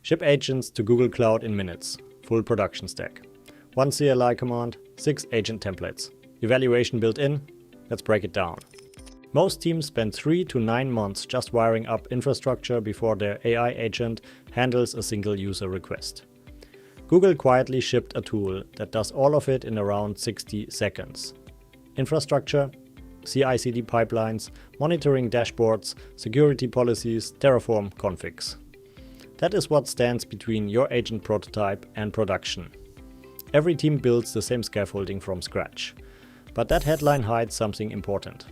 Ship agents to Google Cloud in minutes. Full production stack. One CLI command, 6 agent templates. Evaluation built in. Let's break it down. Most teams spend 3 to 9 months just wiring up infrastructure before their AI agent handles a single user request. Google quietly shipped a tool that does all of it in around 60 seconds. Infrastructure, CI/CD pipelines, monitoring dashboards, security policies, Terraform configs. That is what stands between your agent prototype and production. Every team builds the same scaffolding from scratch. But that headline hides something important.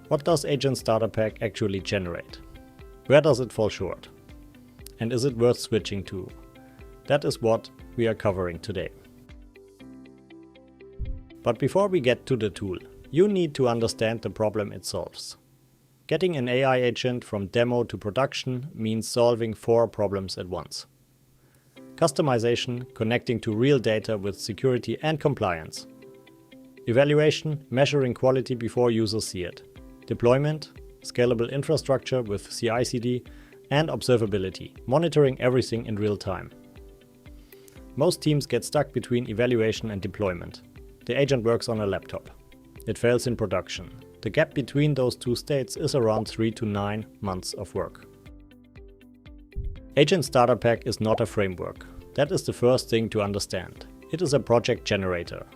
What does Agent Starter Pack actually generate? Where does it fall short? And is it worth switching to? That is what we are covering today. But before we get to the tool, you need to understand the problem it solves. Getting an AI agent from demo to production means solving 4 problems at once. Customization, connecting to real data with security and compliance. Evaluation, measuring quality before users see it. Deployment, scalable infrastructure with CI/CD, and observability, monitoring everything in real time. Most teams get stuck between evaluation and deployment. The agent works on a laptop. It fails in production. The gap between those 2 states is around 3 to 9 months of work. Agent Starter Pack is not a framework. That is the first thing to understand. It is a project generator.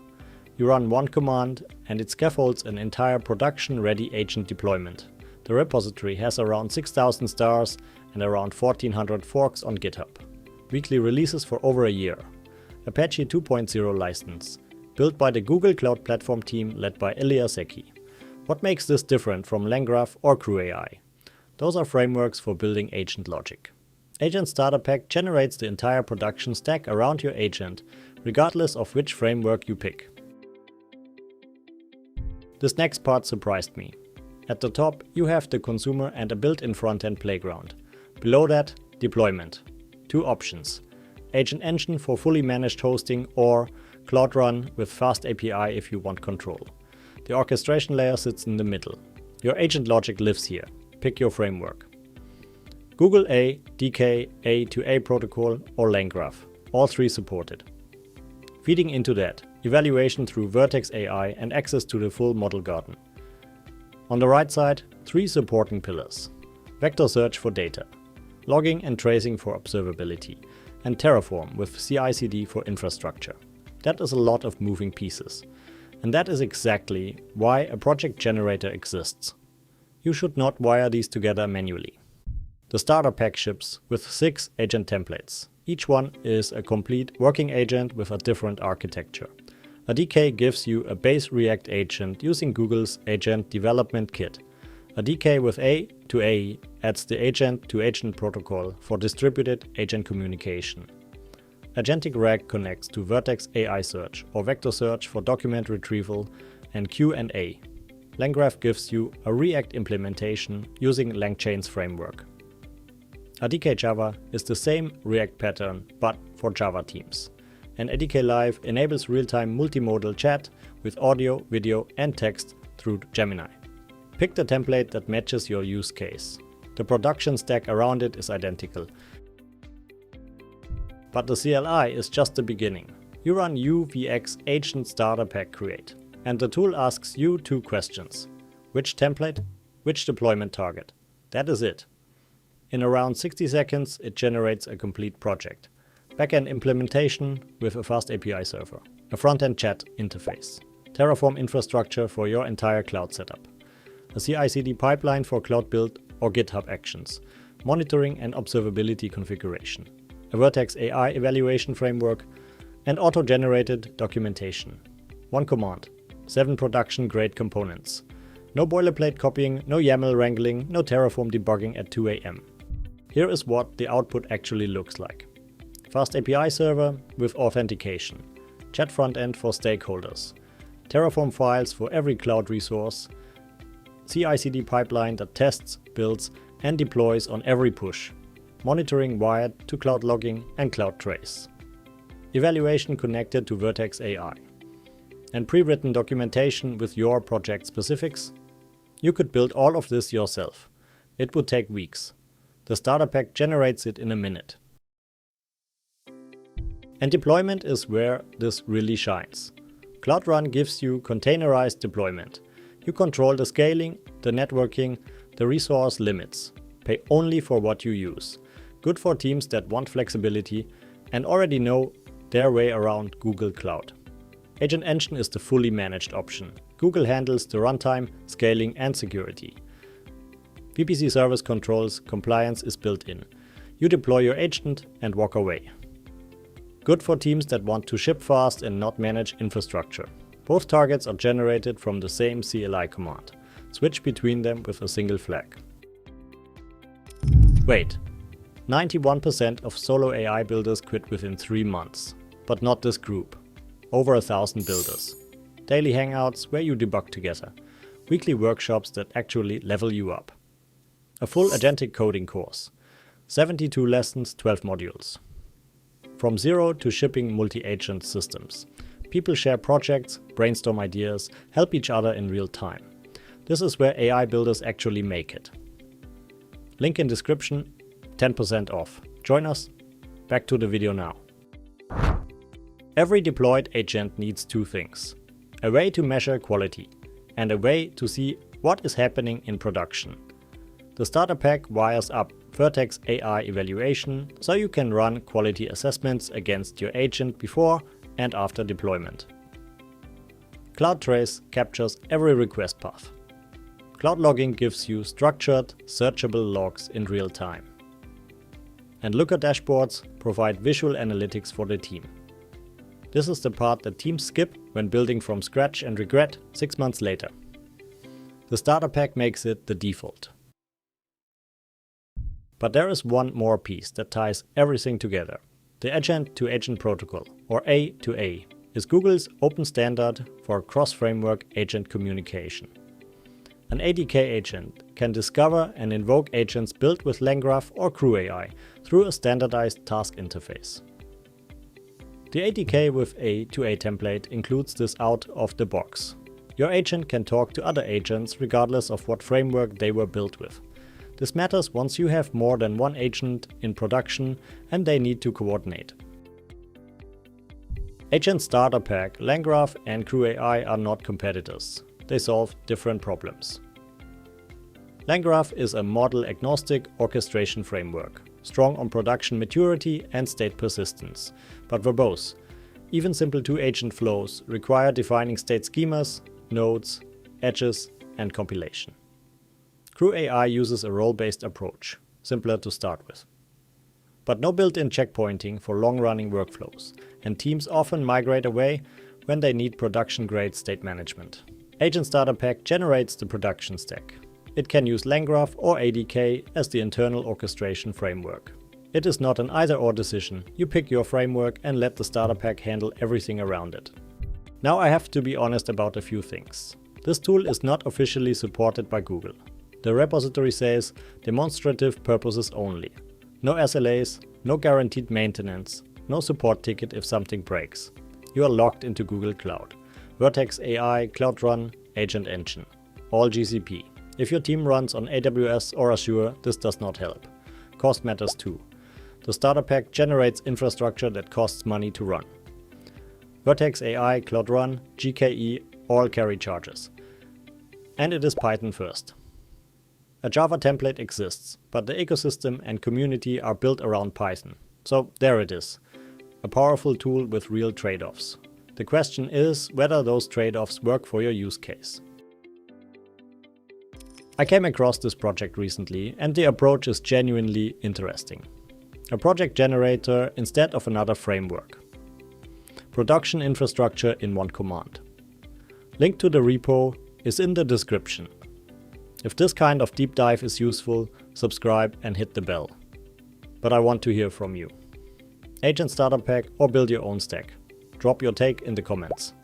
You run one command and it scaffolds an entire production-ready agent deployment. The repository has around 6,000 stars and around 1,400 forks on GitHub. Weekly releases for over a year. Apache 2.0 license. Built by the Google Cloud Platform team led by IaC. What makes this different from LangGraph or CrewAI? Those are frameworks for building agent logic. Agent Starter Pack generates the entire production stack around your agent, regardless of which framework you pick. This next part surprised me. At the top, you have the consumer and a built-in front-end playground. Below that, deployment. 2 options. Agent Engine for fully managed hosting or Cloud Run with FastAPI if you want control. The orchestration layer sits in the middle. Your agent logic lives here. Pick your framework. Google A, DK, A2A Protocol or LangGraph. All 3 supported. Feeding into that, evaluation through Vertex AI and access to the full model garden. On the right side, 3 supporting pillars. Vector search for data. Logging and tracing for observability. And Terraform with CI/CD for infrastructure. That is a lot of moving pieces. And that is exactly why a project generator exists. You should not wire these together manually. The starter pack ships with 6 agent templates. Each one is a complete working agent with a different architecture. A DK gives you a base React agent using Google's Agent Development Kit. A DK with A2A adds the agent-to-agent protocol for distributed agent communication. Agentic RAG connects to Vertex AI search or vector search for document retrieval and Q&A. LangGraph gives you a React implementation using LangChain's framework. A DK Java is the same React pattern but for Java teams. And ADK Live enables real-time multimodal chat with audio, video and text through Gemini. Pick the template that matches your use case. The production stack around it is identical. But the CLI is just the beginning. You run UVX Agent Starter Pack Create, and the tool asks you 2 questions. Which template? Which deployment target? That is it. In around 60 seconds, it generates a complete project. Backend implementation with a FastAPI server, a front-end chat interface, Terraform infrastructure for your entire cloud setup, a CI/CD pipeline for cloud build or GitHub actions, monitoring and observability configuration, a Vertex AI evaluation framework, and auto-generated documentation. 1 command, 7 production-grade components. No boilerplate copying, no YAML wrangling, no Terraform debugging at 2 AM. Here is what the output actually looks like. FastAPI server with authentication, chat frontend for stakeholders, Terraform files for every cloud resource, CI/CD pipeline that tests, builds, and deploys on every push, monitoring wired to cloud logging and cloud trace, evaluation connected to Vertex AI, and pre-written documentation with your project specifics. You could build all of this yourself. It would take weeks. The starter pack generates it in a minute. And deployment is where this really shines. Cloud Run gives you containerized deployment. You control the scaling, the networking, the resource limits. Pay only for what you use. Good for teams that want flexibility and already know their way around Google Cloud. Agent Engine is the fully managed option. Google handles the runtime, scaling and security. VPC service controls compliance is built in. You deploy your agent and walk away. Good for teams that want to ship fast and not manage infrastructure. Both targets are generated from the same CLI command. Switch between them with a single flag. Wait, 91% of solo AI builders quit within 3 months. But not this group. Over 1,000 builders. Daily hangouts where you debug together. Weekly workshops that actually level you up. A full Agentic coding course. 72 lessons, 12 modules. From zero to shipping multi-agent systems. People share projects, brainstorm ideas, help each other in real time. This is where AI builders actually make it. Link in description, 10% off. Join us. Back to the video now. Every deployed agent needs 2 things. A way to measure quality and a way to see what is happening in production. The starter pack wires up Vertex AI evaluation so you can run quality assessments against your agent before and after deployment. CloudTrace captures every request path. Cloud Logging gives you structured, searchable logs in real time. And Looker dashboards provide visual analytics for the team. This is the part that teams skip when building from scratch and regret 6 months later. The starter pack makes it the default. But there is one more piece that ties everything together. The Agent-to-Agent Protocol, or A2A, is Google's open standard for cross-framework agent communication. An ADK agent can discover and invoke agents built with LangGraph or CrewAI through a standardized task interface. The ADK with A2A template includes this out of the box. Your agent can talk to other agents regardless of what framework they were built with. This matters once you have more than one agent in production and they need to coordinate. Agent Starter Pack, LangGraph and CrewAI are not competitors. They solve different problems. LangGraph is a model-agnostic orchestration framework, strong on production maturity and state persistence, but verbose. Even simple 2-agent flows require defining state schemas, nodes, edges, and compilation. CrewAI uses a role-based approach, simpler to start with. But no built-in checkpointing for long-running workflows, and teams often migrate away when they need production-grade state management. Agent Starter Pack generates the production stack. It can use LangGraph or ADK as the internal orchestration framework. It is not an either-or decision. You pick your framework and let the Starter Pack handle everything around it. Now I have to be honest about a few things. This tool is not officially supported by Google. The repository says demonstrative purposes only. No SLAs, no guaranteed maintenance, no support ticket if something breaks. You are locked into Google Cloud. Vertex AI, Cloud Run, Agent Engine. All GCP. If your team runs on AWS or Azure, this does not help. Cost matters too. The starter pack generates infrastructure that costs money to run. Vertex AI, Cloud Run, GKE all carry charges. And it is Python first. A Java template exists, but the ecosystem and community are built around Python. So there it is. A powerful tool with real trade-offs. The question is whether those trade-offs work for your use case. I came across this project recently and the approach is genuinely interesting. A project generator instead of another framework. Production infrastructure in one command. Link to the repo is in the description. If this kind of deep dive is useful, subscribe and hit the bell. But I want to hear from you. Agent Starter Pack or build your own stack. Drop your take in the comments.